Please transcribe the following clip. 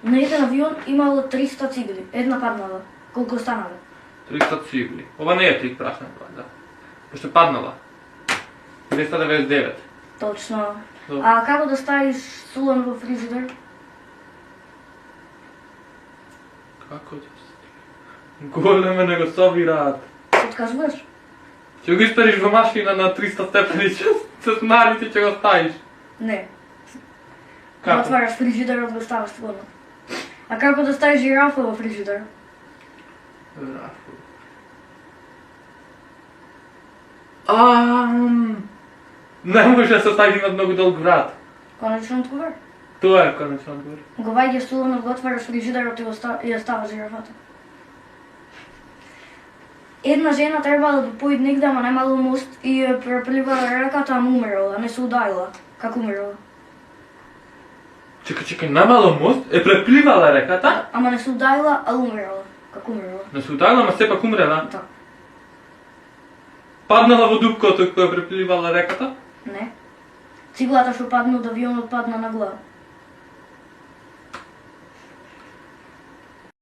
На еден авион имало 300 цигли. Една паднала. Колку останале? 300 цигли. Ова не е трик прашна да. Пошто паднала. 299. Точно. Добро. А како да ставиш сулан во фрижидер? Како да се... Големе не го собираат. Се откажуваш? Ќе го испериш во машина на 300 степени, се смарите ќе го ставиш. Не. Да Како? отвараш фрижидерот, го ставаш сулан. А како да ставиш жирафа во фрижидер? Не може да се стави на многу долг врат. Конечен одговор. Тоа е конечен одговор. Го ваѓаш суланот, го отвараш фрижидерот и ја ставаш жирафата. Една жена требала да поид негде, ама немало мост и ја препливала реката, ама умерала, не се удајла. Како умерала? Чекај, намало мост е препливала реката, Ама не се удајла, а умерала. Како умерала? не се удајала, ама сепак умрела. Да. Паднала во дупкото кој препливала реката. Не. Циглата што падна од авионот падна на глава.